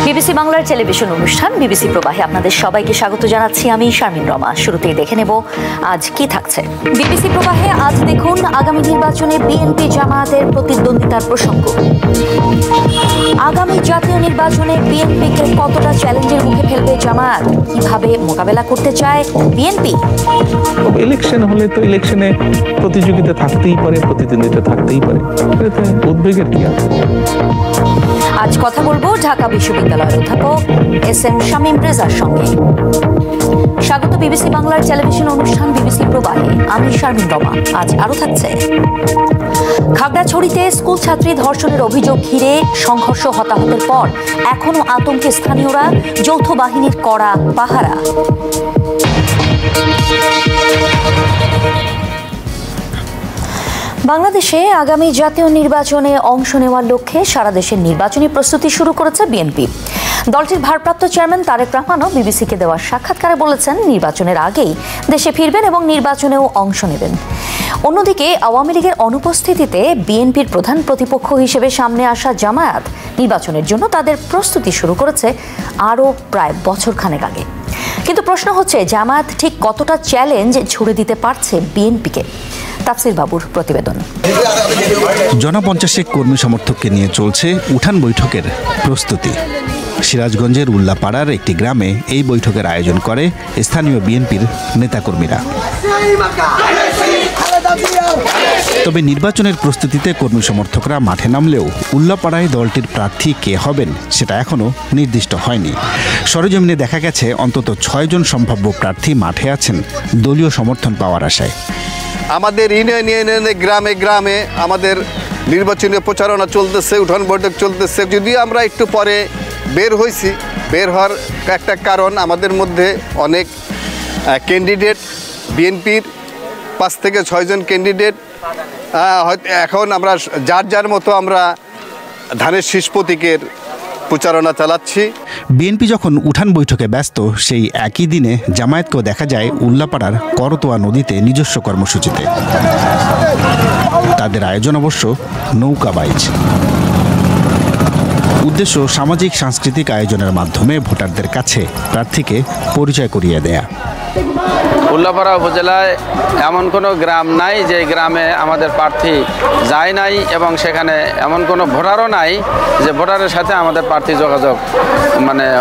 BBC বাংলার television অনুষ্ঠান BBC প্রবাহে আপনাদের সবাইকে স্বাগত জানাচ্ছি। আমি শারমিন রমা। শুরুতেই দেখে নেব আজ কি থাকছে। বিবিসি প্রবাহে আজ দেখুন আগামী নির্বাচনে বিএনপি জামায়াতের প্রতিদ্বন্দ্বিতার প্রসঙ্গ। আগামী জাতীয় নির্বাচনে বিএনপিকে কতটা চ্যালেঞ্জের মুখে ফেলবে জামায়াত, কিভাবে মোকাবেলা করতে চায় বিএনপি। ইলেকশন হলে তো ইলেকশনে প্রতিযোগিতা থাকতেই পারে, প্রতিদ্বন্দ্বিতা থাকতেই পারে, উদ্বেগের কি আছে। আজ কথা বলবো ঢাকা বিশ্ববিদ্যালয়ের অধ্যাপক এস.এম. শামীম রেজার সঙ্গে। স্বাগত বিবিসি বাংলার টেলিভিশন অনুষ্ঠান বিবিসি প্রবাহে। আমি শারমিন রমা। আজ আরো থাকছে খাগড়াছড়িতে স্কুল ছাত্রী ধর্ষণের অভিযোগ ঘিরে সংঘর্ষ হতাহতের পর এখনো আতঙ্কে স্থানীয়রা, যৌথ বাহিনীর কড়া পাহারা। বাংলাদেশে আগামী জাতীয় নির্বাচনে অংশ নেওয়ার লক্ষ্যে সারা দেশের নির্বাচনী প্রস্তুতি শুরু করেছে বিএনপি। দলটির ভারপ্রাপ্ত চেয়ারম্যান তারেক রহমানও বিবিসিকে দেওয়া সাক্ষাৎকারে বলেছেন, নির্বাচনের আগেই দেশে ফিরবেন এবং নির্বাচনেও অংশ নেবেন। অন্যদিকে আওয়ামী লীগের অনুপস্থিতিতে বিএনপির প্রধান প্রতিপক্ষ হিসেবে সামনে আসা জামায়াত নির্বাচনের জন্য তাদের প্রস্তুতি শুরু করেছে আরও প্রায় বছরখানেক আগে। কিন্তু প্রশ্ন হচ্ছে, জামায়াত ঠিক কতটা চ্যালেঞ্জ ছুড়ে দিতে পারছে বিএনপিকে। তাফসির বাবুর প্রতিবেদন। জনপঞ্চাশে কর্মী সমর্থককে নিয়ে চলছে উঠান বৈঠকের প্রস্তুতি। সিরাজগঞ্জের উল্লাপাড়ার একটি গ্রামে এই বৈঠকের আয়োজন করে স্থানীয় বিএনপির নেতাকর্মীরা। তবে নির্বাচনের প্রস্তুতিতে কর্মী সমর্থকরা মাঠে নামলেও উল্লাপাড়ায় দলটির প্রার্থী কে হবেন সেটা এখনও নির্দিষ্ট হয়নি। সরেজমিনে দেখা গেছে অন্তত 6 জন সম্ভাব্য প্রার্থী মাঠে আছেন দলীয় সমর্থন পাওয়ার আশায়। আমাদের ইউনিয়নে গ্রামে গ্রামে আমাদের নির্বাচনী প্রচারণা চলতেছে, উঠান বৈঠক চলতেছে। যদিও আমরা একটু পরে বের হয়েছি, বের হওয়ার একটা কারণ আমাদের মধ্যে অনেক ক্যান্ডিডেট, বিএনপির 5 থেকে 6 জন ক্যান্ডিডেট। এখন আমরা যার যার মতো আমরা ধানের শীষ প্রতীকের প্রচারণা চালাচ্ছি। বিএনপি যখন উঠান বৈঠকে ব্যস্ত, সেই একই দিনে জামায়াতকেও দেখা যায় উল্লাপাড়ার করতোয়া নদীতে নিজস্ব কর্মসূচিতে। তাদের আয়োজন অবশ্য নৌকা বাইচ। উদ্দেশ্য সামাজিক সাংস্কৃতিক আয়োজনের মাধ্যমে ভোটারদের কাছে প্রার্থীকে পরিচয় করিয়ে দেয়া। উল্লাপাড়া উপজেলায় এমন কোনো গ্রাম নাই যে গ্রামে আমাদের প্রার্থী যায় নাই, এবং সেখানে এমন কোনো ভোটারও নাই যে ভোটারের সাথে আমাদের প্রার্থী যোগাযোগ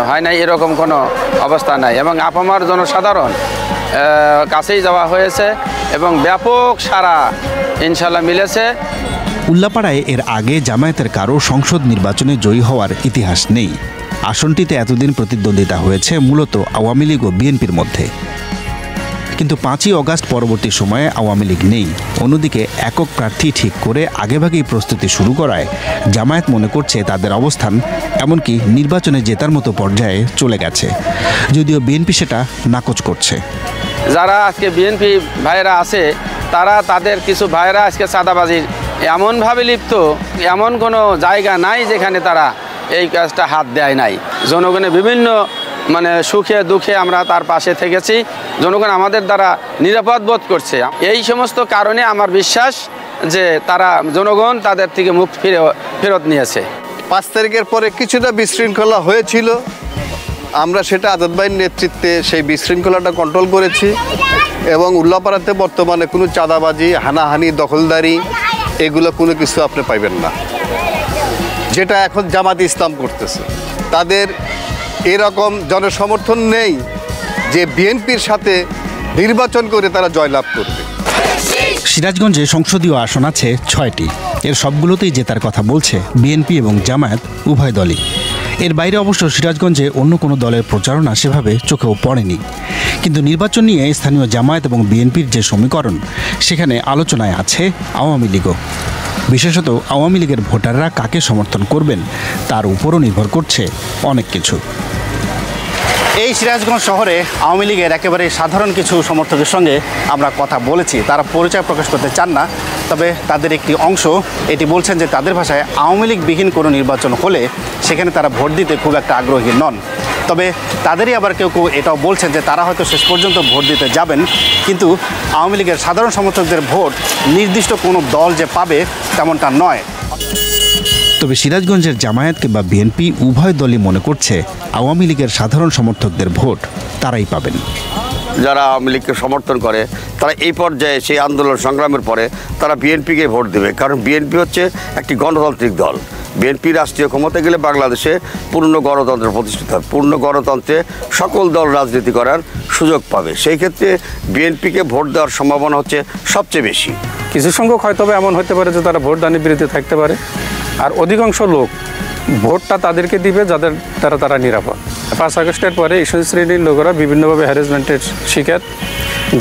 হয় নাই, এরকম কোনো অবস্থা নাই। এবং আপামার জনসাধারণ কাছেই যাওয়া হয়েছে এবং ব্যাপক সাড়া ইনশাল্লাহ মিলেছে। উল্লাপাড়ায় এর আগে জামায়াতের কারো সংসদ নির্বাচনে জয়ী হওয়ার ইতিহাস নেই। আসনটিতে এতদিন প্রতিদ্বন্দ্বিতা হয়েছে মূলত আওয়ামী লীগ ও বিএনপির মধ্যে। কিন্তু 5ই অগাস্ট পরবর্তী সময়ে আওয়ামী লীগ নেই। অন্যদিকে একক প্রার্থী ঠিক করে আগেভাগেই প্রস্তুতি শুরু করায় জামায়াত মনে করছে তাদের অবস্থান এমনকি নির্বাচনে জেতার মতো পর্যায়ে চলে গেছে, যদিও বিএনপি সেটা নাকচ করছে। যারা আজকে বিএনপি ভাইয়েরা আছে, তারা তাদের কিছু ভাইয়েরা আজকে চাঁদাবাজির এমনভাবে লিপ্ত, এমন কোনো জায়গা নাই যেখানে তারা এই কাজটা হাত দেয় নাই। জনগণের বিভিন্ন সুখে দুঃখে আমরা তার পাশে থেকেছি। জনগণ আমাদের দ্বারা নিরাপদ বোধ করছে। এই সমস্ত কারণে আমার বিশ্বাস যে জনগণ তাদের থেকে মুখ ফেরত নিয়েছে। 5 তারিখের পরে কিছুটা বিশৃঙ্খলা হয়েছিল, আমরা সেটা আজাদ ভাইয়ের নেতৃত্বে সেই বিশৃঙ্খলাটা কন্ট্রোল করেছি এবং উল্লাপাড়াতে বর্তমানে কোনো চাঁদাবাজি, হানাহানি, দখলদারি এগুলো কোনো কিছু আপনি পাইবেন না, যেটা এখন জামাত ইসলাম করতেছে। তাদের এরকম জনসমর্থন নেই যে বিএনপির সাথে নির্বাচন করে তারা জয়লাভ করবে। সিরাজগঞ্জে সংসদীয় আসন আছে 6টি। এর সবগুলোতেই জেতার কথা বলছে বিএনপি এবং জামায়াত উভয় দলই। এর বাইরে অবশ্য সিরাজগঞ্জে অন্য কোনো দলের প্রচারণা সেভাবে চোখেও পড়েনি। কিন্তু নির্বাচন নিয়ে স্থানীয় জামায়াত এবং বিএনপির যে সমীকরণ, সেখানে আলোচনায় আছে আওয়ামী লীগও। বিশেষত আওয়ামী লীগের ভোটাররা কাকে সমর্থন করবেন তার উপরও নির্ভর করছে অনেক কিছু। এই সিরাজগঞ্জ শহরে আওয়ামী লীগের একেবারে সাধারণ কিছু সমর্থকের সঙ্গে আমরা কথা বলেছি। তারা পরিচয় প্রকাশ করতে চান না, তবে তাদের একটি অংশ এটি বলছেন যে তাদের ভাষায় আওয়ামী লীগবিহীন কোনো নির্বাচন হলে সেখানে তারা ভোট দিতে খুব একটা আগ্রহী নন। তবে তাদেরই আবার কেউ কেউ এটাও বলছেন যে তারা হয়তো শেষ পর্যন্ত ভোট দিতে যাবেন, কিন্তু আওয়ামী লীগের সাধারণ সমর্থকদের ভোট নির্দিষ্ট কোনো দল যে পাবে তেমনটা নয়। তবে সিরাজগঞ্জের জামায়াত কিংবা বিএনপি উভয় দলই মনে করছে আওয়ামী লীগের সাধারণ সমর্থকদের ভোট তারাই পাবেন। যারা আওয়ামী লীগকে সমর্থন করে তারা এই পর্যায়ে সেই আন্দোলন সংগ্রামের পরে তারা বিএনপিকে ভোট দেবে, কারণ বিএনপি হচ্ছে একটি গণতান্ত্রিক দল। বিএনপি রাষ্ট্রীয় ক্ষমতা গেলে বাংলাদেশে পূর্ণ গণতন্ত্র প্রতিষ্ঠিত হয়। পূর্ণ গণতন্ত্রে সকল দল রাজনীতি করার সুযোগ পাবে, সেই ক্ষেত্রে বিএনপিকে ভোট দেওয়ার সম্ভাবনা হচ্ছে সবচেয়ে বেশি। কিছু সংখ্যক হয়তো এমন হতে পারে যে তারা ভোটদানের বিরুদ্ধে থাকতে পারে, আর অধিকাংশ লোক ভোটটা তাদেরকে দিবে যাদের দ্বারা তারা নিরাপদ। 5 আগস্টের পরে এই শ্রেণীর লোকেরা বিভিন্নভাবে হ্যারাসমেন্টের শিকার,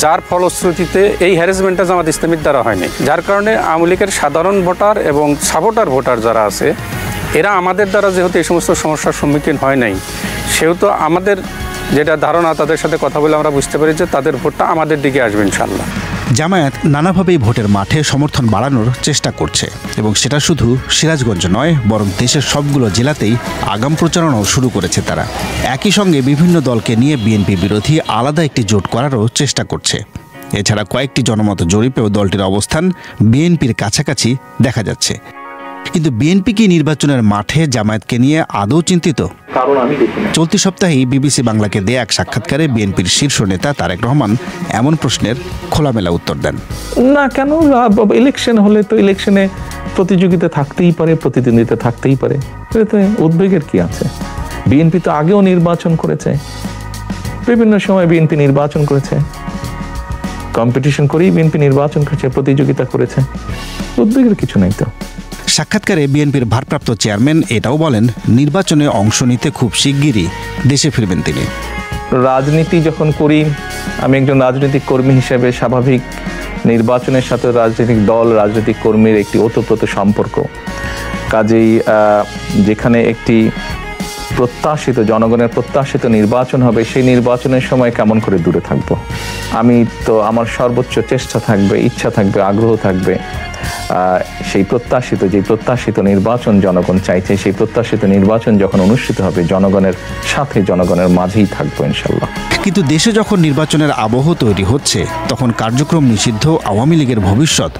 যার ফলশ্রুতিতে এই হ্যারাসমেন্টটা জামাত ইসলামীর দ্বারা হয়নি, যার কারণে আওয়ামী লীগের সাধারণ ভোটার এবং সাপোর্টার ভোটার যারা আছে এরা আমাদের দ্বারা যেহেতু এই সমস্ত সমস্যার সম্মুখীন হয় নাই, সেহেতু আমাদের যেটা ধারণা, তাদের সাথে কথা বলে আমরা বুঝতে পারি যে তাদের ভোটটা আমাদের দিকে আসবে ইনশাআল্লাহ। জামায়াত নানাভাবেই ভোটের মাঠে সমর্থন বাড়ানোর চেষ্টা করছে এবং সেটা শুধু সিরাজগঞ্জ নয়, বরং দেশের সবগুলো জেলাতেই আগাম প্রচারণাও শুরু করেছে তারা। একই সঙ্গে বিভিন্ন দলকে নিয়ে বিএনপি বিরোধী আলাদা একটি জোট করারও চেষ্টা করছে। এছাড়া কয়েকটি জনমত জরিপেও দলটির অবস্থান বিএনপির কাছাকাছি দেখা যাচ্ছে। কিন্তু বিএনপি কি নির্বাচনের মাঠে জামায়াতকে নিয়ে আদৌ চিন্তিত? চলতি সপ্তাহেই বিবিসি বাংলাকে দেয়া এক সাক্ষাৎকারে বিএনপির শীর্ষ নেতা তারেক রহমান এমন প্রশ্নের খোলামেলা উত্তর দেন। না, কেন? ইলেকশন হলে তো ইলেকশনে প্রতিযোগিতা থাকতেই পারে, প্রতিদ্বন্দ্বিতা থাকতেই পারে, এতে উদ্বেগের কি আছে? বিএনপি তো আগেও নির্বাচন করেছে, বিভিন্ন সময় বিএনপি নির্বাচন করেছে, কম্পিটিশন করেই বিএনপি নির্বাচন করেছে, প্রতিযোগিতা করেছে, উদ্বেগের কিছু নেই তো। সাক্ষাৎকারে বিএনপির ভারপ্রাপ্ত চেয়ারম্যান এটাও বলেন, নির্বাচনে অংশ নিতে খুব শিগগিরই দেশে ফিরবেন তিনি। রাজনীতি যখন করি, আমি একজন রাজনৈতিক কর্মী হিসেবে স্বাভাবিক নির্বাচনের সাথে রাজনৈতিক দল, রাজনৈতিক কর্মীর একটি ওতপ্রোত সম্পর্ক। কাজেই যেখানে একটি প্রত্যাশিত, জনগণের প্রত্যাশিত নির্বাচন হবে, সেই নির্বাচনের সময় কেমন করে দূরে থাকব? আমি তো আমার সর্বোচ্চ চেষ্টা থাকবে, ইচ্ছা থাকবে, আগ্রহ থাকবে সেই প্রত্যাশিত নির্বাচন জনগণ চাইছে, সেই প্রত্যাশিত নির্বাচন যখন অনুষ্ঠিত হবে জনগণের সাথে, জনগণের মাঝেই থাকবো ইনশাল্লাহ। কিন্তু দেশে যখন নির্বাচনের আবহ তৈরি হচ্ছে, তখন কার্যক্রম নিষিদ্ধ আওয়ামী লীগের ভবিষ্যৎ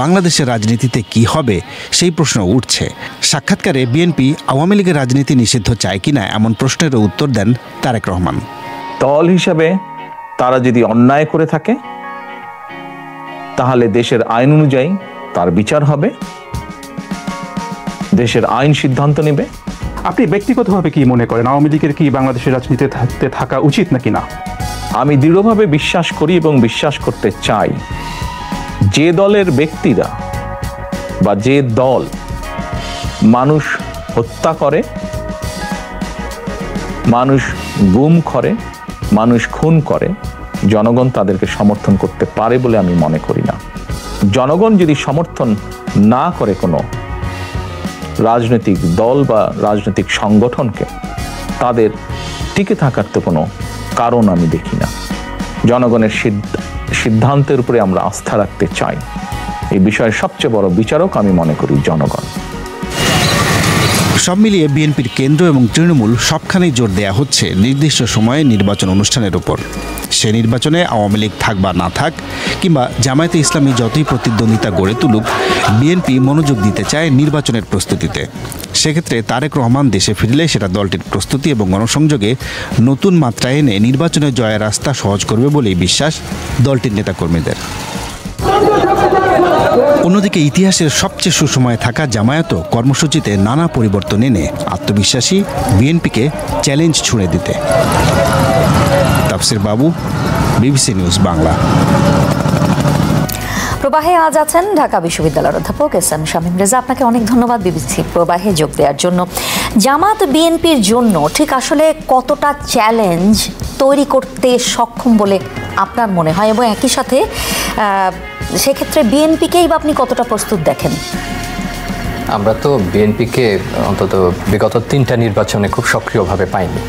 বাংলাদেশের রাজনীতিতে কি হবে সেই প্রশ্ন উঠছে। সাক্ষাৎকারে বিএনপি আওয়ামী লীগের রাজনীতি নিষিদ্ধ চায় কিনা এমন প্রশ্নেরও উত্তর দেন তারেক রহমান। দল হিসাবে তারা যদি অন্যায় করে থাকে তাহলে দেশের আইন অনুযায়ী তার বিচার হবে, দেশের আইন সিদ্ধান্ত নেবে। আপনি ব্যক্তিগতভাবে কি মনে করেন, আওয়ামী লীগের কি বাংলাদেশের রাজনীতিতে থাকা উচিত নাকি না? আমি দৃঢ়ভাবে বিশ্বাস করি এবং বিশ্বাস করতে চাই, যে দলের ব্যক্তিরা বা যে দল মানুষ হত্যা করে, মানুষ গুম করে, মানুষ খুন করে, জনগণ তাদেরকে সমর্থন করতে পারে বলে আমি মনে করি না। জনগণ যদি সমর্থন না করে কোনো রাজনৈতিক দল বা রাজনৈতিক সংগঠনকে, তাদের টিকে থাকার তো কোনো কারণ আমি দেখি না। জনগণের সিদ্ধান্তের উপরে আমরা আস্থা রাখতে চাই। এই বিষয়ে সবচেয়ে বড় বিচারক আমি মনে করি জনগণ। সব মিলিয়ে বিএনপির কেন্দ্র এবং তৃণমূল সবখানেই জোর দেয়া হচ্ছে নির্দিষ্ট সময়ে নির্বাচন অনুষ্ঠানের উপর। সে নির্বাচনে আওয়ামী লীগ থাক বা না থাক, কিংবা জামায়াতে ইসলামী যতই প্রতিদ্বন্দ্বিতা গড়ে তুলুক, বিএনপি মনোযোগ দিতে চায় নির্বাচনের প্রস্তুতিতে। সেক্ষেত্রে তারেক রহমান দেশে ফিরলে সেটা দলটির প্রস্তুতি এবং গণসংযোগে নতুন মাত্রা এনে নির্বাচনে জয়ের রাস্তা সহজ করবে বলেই বিশ্বাস দলটির নেতাকর্মীদের। অন্যদিকে ইতিহাসের সবচেয়ে সুসময়ে থাকা জামায়াতও কর্মসূচিতে নানা পরিবর্তন এনে আত্মবিশ্বাসী বিএনপিকে চ্যালেঞ্জ ছুঁড়ে দিতে। তাফসির বাবু, বিবিসি নিউজ বাংলা। প্রবাহে আজ আছেন ঢাকা বিশ্ববিদ্যালয়ের অধ্যাপক এস.এম. শামীম রেজা। আপনাকে অনেক ধন্যবাদ বিবিসি প্রবাহে যোগ দেওয়ার জন্য। জামাত বিএনপির জন্য ঠিক আসলে কতটা চ্যালেঞ্জ তৈরি করতে সক্ষম বলে আপনার মনে হয়, এবং একই সাথে সেক্ষেত্রে বিএনপিকেই বা আপনি কতটা প্রস্তুত দেখেন? আমরা তো বিএনপিকে অন্তত বিগত 3টা নির্বাচনে খুব সক্রিয়ভাবে পাইনি,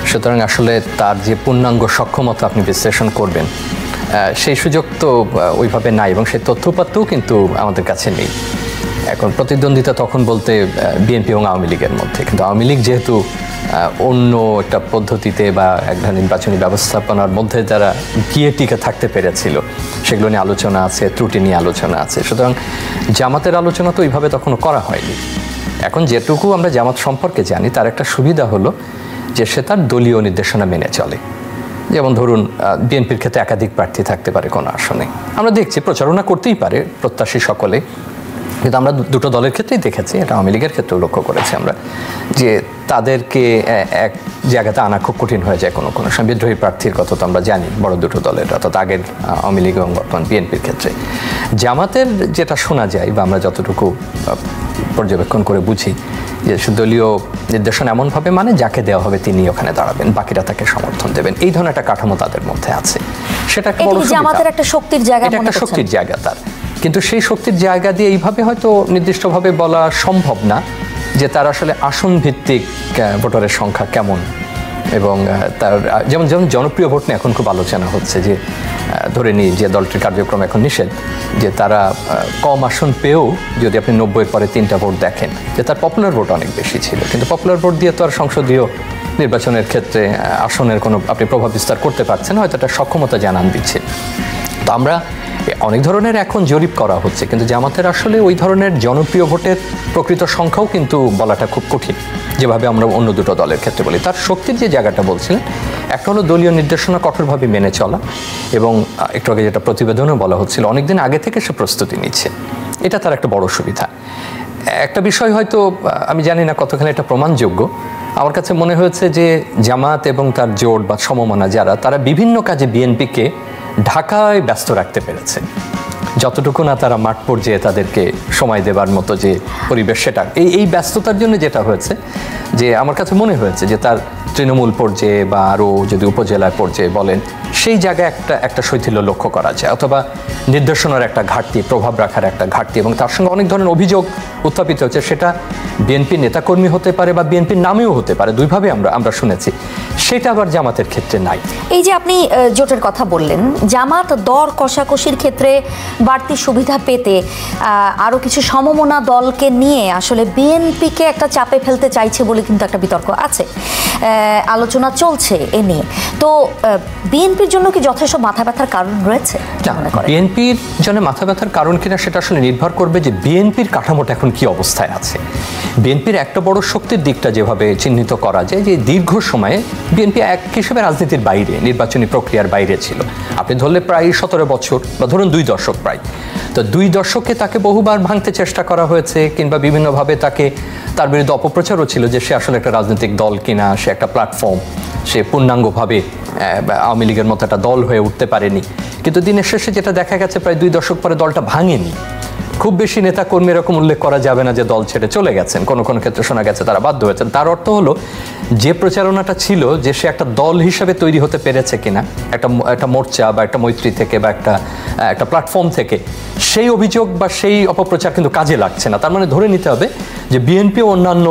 সুতরাং আসলে তার যে পূর্ণাঙ্গ সক্ষমতা আপনি বিশ্লেষণ করবেন সেই সুযোগ তো ওইভাবে নাই, এবং সেই তথ্যপাত্রও কিন্তু আমাদের কাছে নেই। এখন প্রতিদ্বন্দ্বিতা তখন বলতে বিএনপি এবং আওয়ামী লীগের মধ্যে, কিন্তু আওয়ামী লীগ যেহেতু অন্য একটা পদ্ধতিতে বা একটা নির্বাচনী ব্যবস্থাপনার মধ্যে যারা গিয়ে টিকে থাকতে পেরেছিল, সেগুলো নিয়ে আলোচনা আছে, ত্রুটি নিয়ে আলোচনা আছে। সুতরাং জামাতের আলোচনা তো ওইভাবে তখনও করা হয়নি। এখন যেটুকু আমরা জামাত সম্পর্কে জানি তার একটা সুবিধা হলো যে সে তার দলীয় নির্দেশনা মেনে চলে। যেমন ধরুন বিএনপির ক্ষেত্রে একাধিক প্রার্থী থাকতে পারে কোনো আসনে, আমরা দেখছি প্রচারণা করতেই পারে প্রত্যাশী সকলে, কিন্তু আমরা দুটো দলের ক্ষেত্রেই দেখেছি, এটা আওয়ামী লীগের ক্ষেত্রেও লক্ষ্য করেছি আমরা, যে তাদেরকে এক জায়গাতে আনা খুব কঠিন হয়ে যায় কোনো সময়। বিদ্রোহী প্রার্থীর কথা তো আমরা জানি বড় দুটো দলের, অর্থাৎ আগের আওয়ামী লীগ এবং বর্তমান বিএনপির ক্ষেত্রে। জামাতের যেটা শোনা যায় বা আমরা যতটুকু পর্যবেক্ষণ করে বুঝি যে দলীয় নির্দেশনা এমনভাবে মানে যাকে দেওয়া হবে তিনি ওখানে দাঁড়াবেন, বাকিরা তাকে সমর্থন দেবেন, এই ধরনের একটা কাঠামো তাদের মধ্যে আছে। সেটা একটা বড় জামাতের একটা শক্তির জায়গা, এটা একটা শক্তির জায়গা তার, কিন্তু সেই শক্তির জায়গা দিয়ে এইভাবে হয়তো নির্দিষ্টভাবে বলা সম্ভব না যে তার আসলে আসন ভিত্তিক ভোটারের সংখ্যা কেমন, এবং তার যেমন জনপ্রিয় ভোট নিয়ে এখন খুব আলোচনা হচ্ছে যে ধরে নিই যে দলটির কার্যক্রম এখন নিষেধ, যে তারা কম আসন পেয়েও যদি আপনি 90-এর পরে 3টা ভোট দেখেন যে তার পপুলার ভোট অনেক বেশি ছিল, কিন্তু পপুলার ভোট দিয়ে তো আর সংসদীয় নির্বাচনের ক্ষেত্রে আসনের কোনো আপনি প্রভাব বিস্তার করতে পারছেন, হয়তো একটা সক্ষমতা জানান দিচ্ছে। তো আমরা অনেক ধরনের এখন জরিপ করা হচ্ছে, কিন্তু জামাতের আসলে ওই ধরনের জনপ্রিয় ভোটের প্রকৃত সংখ্যাও কিন্তু বলাটা খুব কঠিন, যেভাবে আমরা অন্য দুটো দলের ক্ষেত্রে বলি। তার শক্তির যে জায়গাটা বলছিলেন, একটা হলো দলীয় নির্দেশনা কঠোরভাবে মেনে চলা, এবং একটু আগে যেটা প্রতিবেদনে বলা হচ্ছিল অনেকদিন আগে থেকে সে প্রস্তুতি নিচ্ছে, এটা তার একটা বড় সুবিধা। একটা বিষয় হয়তো আমি জানি না কতখানি এটা প্রমাণযোগ্য, আমার কাছে মনে হয়েছে যে জামাত এবং তার জোট বা সমমনা যারা, তারা বিভিন্ন কাজে বিএনপিকে ঢাকায় ব্যস্ত রাখতে পেরেছে। যতটুকু না তারা মাঠ পর্যায়ে তাদেরকে সময় দেবার মতো যে পরিবেশ, সেটা এই ব্যস্ততার জন্য যেটা হয়েছে যে আমার কাছে মনে হয়েছে যে তার তৃণমূল পর্যায়ে বা আরও যদি উপজেলার পর্যায়ে বলেন, সেই জায়গায় একটা শৈথিল্য লক্ষ্য করা যায়, অথবা নির্দেশনার একটা ঘাটতি, প্রভাব রাখার একটা ঘাটতি, এবং তার সঙ্গে অনেক ধরনের অভিযোগ উত্থাপিত হচ্ছে। সেটা বিএনপির নেতাকর্মী হতে পারে বা বিএনপির নামেও হতে পারে, দুইভাবে আমরা শুনেছি। সেটা আবার জামাতের ক্ষেত্রে নাই। এই যে আপনি জোটের কথা বললেন, জামাত দর কষাকষির ক্ষেত্রে বাড়তি সুবিধা পেতে আরও কিছু সমমনা দলকে নিয়ে আসলে বিএনপিকে একটা চাপে ফেলতে চাইছে বলে কিন্তু একটা বিতর্ক আছে, আলোচনা চলছে এ নিয়ে। তো বিএনপির জন্য কি যথেষ্ট মাথা ব্যথার কারণ রয়েছে? বিএনপির জন্য মাথা ব্যথার কারণ কিনা সেটা আসলে নির্ভর করবে যে বিএনপির কাঠামোটা এখন কি অবস্থায় আছে। বিএনপির একটা বড় শক্তির দিকটা যেভাবে চিহ্নিত করা যায় যে দীর্ঘ সময়ে বিএনপি এক হিসেবে রাজনীতির বাইরে, নির্বাচনী প্রক্রিয়ার বাইরে ছিল। আপনি ধরলে প্রায় 17 বছর বা ধরুন 2 দশক প্রায়। তো 2 দশকে তাকে বহুবার ভাঙতে চেষ্টা করা হয়েছে, কিংবা বিভিন্নভাবে তার বিরুদ্ধে অপপ্রচারও ছিল যে সে আসলে একটা রাজনৈতিক দল কিনা, সে একটা প্ল্যাটফর্ম, সে পূর্ণাঙ্গভাবে আওয়ামী লীগের মতো একটা দল হয়ে উঠতে পারেনি। কিন্তু দিনের শেষে যেটা দেখা গেছে, প্রায় 2 দশক পরে দলটা ভাঙেনি। খুব বেশি নেতা কর্মী এরকম উল্লেখ করা যাবে না যে দল ছেড়ে চলে গেছেন, কোনো ক্ষেত্রে শোনা গেছে তারা বাধ্য হয়েছেন। তার অর্থ হলো যে প্রচারণাটা ছিল যে সে একটা দল হিসাবে তৈরি হতে পেরেছে কিনা, একটা মোর্চা বা একটা মৈত্রী থেকে বা একটা প্ল্যাটফর্ম থেকে, সেই অভিযোগ বা সেই অপপ্রচার কিন্তু কাজে লাগছে না। তার মানে ধরে নিতে হবে যে বিএনপি অন্যান্য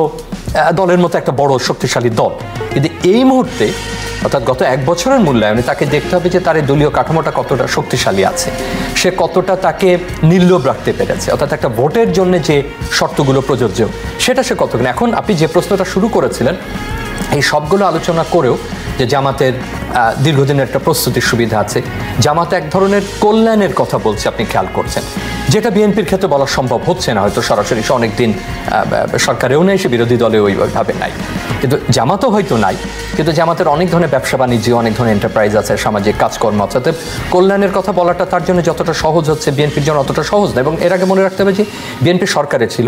দলের মতো একটা বড় শক্তিশালী দল, কিন্তু এই মুহূর্তে অর্থাৎ গত 1 বছরের মূল্যায়নে তাকে দেখতে হবে যে তার দলীয় কাঠামোটা কতটা শক্তিশালী আছে, সে কতটা তাকে নির্লোভ রাখতে পেরেছে, অর্থাৎ একটা ভোটের জন্য যে শর্তগুলো প্রযোজ্য সেটা সে কতখানি। এখন আপনি যে প্রশ্নটা শুরু করেছিলেন, এই সবগুলো আলোচনা করেও যে জামাতের দীর্ঘদিনের একটা প্রস্তুতির সুবিধা আছে, জামাত এক ধরনের কল্যাণের কথা বলছে, আপনি খেয়াল করছেন, যেটা বিএনপির ক্ষেত্রে বলা সম্ভব হচ্ছে না হয়তো সরাসরি। সে অনেকদিন সরকারেও নেই, সে বিরোধী দলে ওইভাবে নাই, কিন্তু জামাতও হয়তো নাই, কিন্তু জামাতের অনেক ধরনের ব্যবসা বাণিজ্য, অনেক ধরনের এন্টারপ্রাইজ আছে, সামাজিক কাজকর্ম আছে। কল্যাণের কথা বলাটা তার জন্য যতটা সহজ হচ্ছে, বিএনপির জন্য অতটা সহজ না। এবং এর আগে মনে রাখতে হবে যে বিএনপি সরকারে ছিল,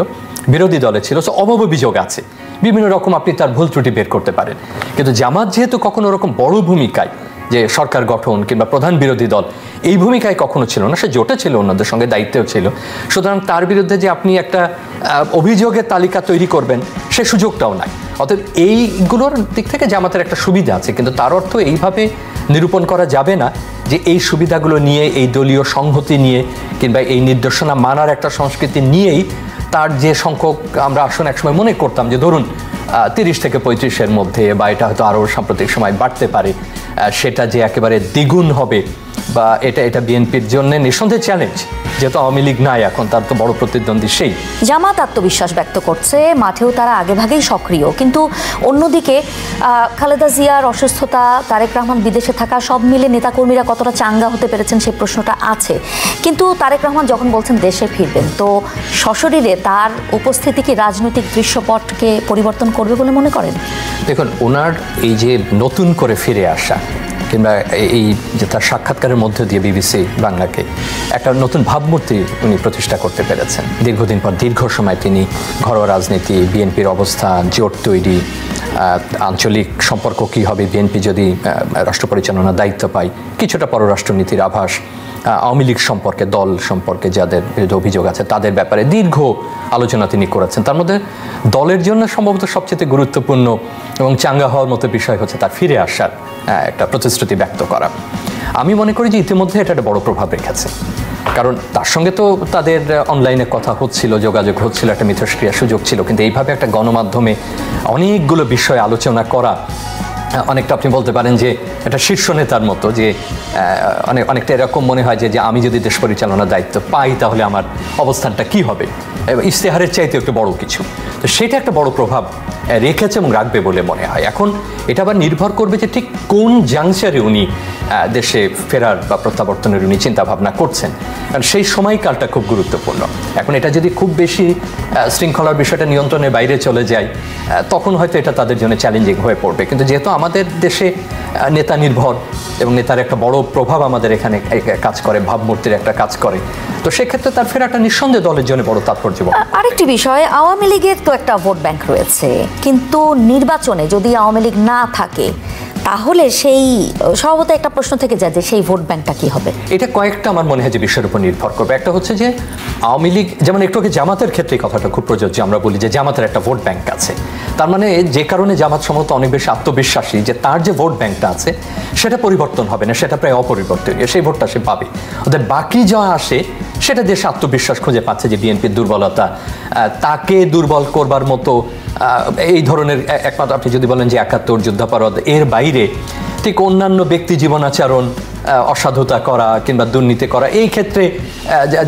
বিরোধী দলে ছিল, সো অভাব অভিযোগ আছে, বিভিন্ন রকম আপনি তার ভুল ত্রুটি বের করতে পারেন। কিন্তু জামাত যেহেতু কখনো ওরকম বড় ভূমিকায় যে সরকার গঠন কিংবা প্রধান বিরোধী দল, এই ভূমিকায় কখনো ছিল না, সে জোটে ছিল, অন্যদের সঙ্গে দায়িত্বেও ছিল। সুতরাং তার বিরুদ্ধে যে আপনি একটা অভিযোগের তালিকা তৈরি করবেন, সে সুযোগটাও নাই। অতএব এইগুলোর দিক থেকে জামাতের একটা সুবিধা আছে, কিন্তু তার অর্থ এইভাবে নিরূপণ করা যাবে না যে এই সুবিধাগুলো নিয়ে, এই দলীয় সংহতি নিয়ে কিংবা এই নির্দেশনা মানার একটা সংস্কৃতি নিয়েই তার যে সংখ্যক আমরা আসন একসময় মনে করতাম যে ধরুন 30 থেকে 35-এর মধ্যে, বা এটা হয়তো আরও সাম্প্রতিক সময় বাড়তে পারে, সেটা যে একেবারে দ্বিগুণ হবে বা এটা বিএনপির জন্য নিঃসন্দেহে চ্যালেঞ্জ। যেহেতু আওয়ামী লীগ নাই এখন, তার তো বড় প্রতিদ্বন্দ্বী সেই। জামাত আত্মবিশ্বাস ব্যক্ত করছে, মাঠেও তারা আগেভাগেই সক্রিয়, কিন্তু অন্যদিকে খালেদা জিয়ার অসুস্থতা, তারেক রহমান বিদেশে থাকা, সব মিলে নেতাকর্মীরা কতটা চাঙ্গা হতে পেরেছেন সেই প্রশ্নটা আছে। কিন্তু তারেক রহমান যখন বলছেন দেশে ফিরবেন, তো সশরীরে তার উপস্থিতি কি রাজনৈতিক দৃশ্যপটকে পরিবর্তন করবে বলে মনে করেন? দেখুন, ওনার এই যে নতুন করে ফিরে আসা কিংবা এই যে তার সাক্ষাৎকারের মধ্যে দিয়ে বিবিসি বাংলাকে একটা নতুন ভাবমূর্তি উনি প্রতিষ্ঠা করতে পেরেছেন। দীর্ঘদিন পর দীর্ঘ সময় তিনি ঘরোয়া রাজনীতি, বিএনপির অবস্থান, জোট তৈরি, আঞ্চলিক সম্পর্ক কী হবে বিএনপি যদি রাষ্ট্র পরিচালনার দায়িত্ব পায়, কিছুটা পররাষ্ট্রনীতির আভাস, আওয়ামী লীগ সম্পর্কে, দল সম্পর্কে যাদের বিরুদ্ধে অভিযোগ আছে তাদের ব্যাপারে দীর্ঘ আলোচনা তিনি করেছেন। তার মধ্যে দলের জন্য সম্ভবত সবচেয়ে গুরুত্বপূর্ণ এবং চাঙ্গা হওয়ার মতো বিষয় হচ্ছে তার ফিরে আসার একটা প্রতিশ্রুতি ব্যক্ত করা। আমি মনে করি যে ইতিমধ্যে এটা একটা বড় প্রভাব রেখেছে, কারণ তার সঙ্গে তো তাদের অনলাইনে কথা হচ্ছিল, যোগাযোগ হচ্ছিল, একটা মিথস্ক্রিয়ার সুযোগ ছিল, কিন্তু এইভাবে একটা গণমাধ্যমে অনেকগুলো বিষয় আলোচনা করা অনেকটা আপনি বলতে পারেন যে একটা শীর্ষ নেতার মতো, যে অনেকটা এরকম মনে হয় যে আমি যদি দেশ পরিচালনার দায়িত্ব পাই তাহলে আমার অবস্থানটা কি হবে, ইশতেহারের চাইতে একটু বড় কিছু। তো সেটা একটা বড় প্রভাব রেখেছে এবং রাখবে বলে মনে হয়। এখন এটা আবার নির্ভর করবে যে ঠিক কোন জাংশনে উনি দেশে ফেরার বা প্রত্যাবর্তনের উনি চিন্তাভাবনা করছেন, কারণ সেই সময়কালটা খুব গুরুত্বপূর্ণ। এখন এটা যদি খুব বেশি শৃঙ্খলার বিষয়টা নিয়ন্ত্রণের বাইরে চলে যায়, তখন হয়তো এটা তাদের জন্য চ্যালেঞ্জিং হয়ে পড়বে। কিন্তু যেহেতু আমাদের দেশে নেতা নির্ভর এবং নেতার একটা বড় প্রভাব আমাদের এখানে কাজ করে, ভাবমূর্তির একটা কাজ করে, তো সেক্ষেত্রে তার ফেরাটা নিঃসন্দেহে দলের জন্য বড় তাৎপর্য। আরেকটি বিষয়, আওয়ামী লীগের তো একটা ভোট ব্যাংক রয়েছে, কিন্তু নির্বাচনে যদি আওয়ামী লীগ না থাকে তাহলে সেই স্বভাবত একটা প্রশ্ন থেকে যায় যে সেই ভোট ব্যাংকটা কি হবে। এটা কয়েকটা আমার মনে হয় যে বিষয়ের উপর নির্ভর করবে। একটা হচ্ছে যে আওয়ামী লীগ, যেমন একটু আগে জামাতের ক্ষেত্রে কথাটা খুব প্রযোজ্য, আমরা বলি যে জামাতের একটা ভোট ব্যাংক আছে, তার মানে যে কারণে জামাত সম্ভবত অনেক বেশি আত্মবিশ্বাসী যে তার যে ভোট ব্যাংকটা আছে সেটা পরিবর্তন হবে না, সেটা প্রায় অপরিবর্তনীয়, সেই ভোটটা সে পাবে। ওদের বাকি যা আসে সেটা দেশে আত্মবিশ্বাস খুঁজে পাচ্ছে যে বিএনপির দুর্বলতা, তাকে দুর্বল করবার মতো এই ধরনের একমাত্র আপনি যদি বলেন যে ৭১ যুদ্ধাপরাধ, এর বাইরে ঠিক অন্যান্য ব্যক্তি জীবনাচরণ, অসাধুতা করা কিংবা দুর্নীতি করা, এই ক্ষেত্রে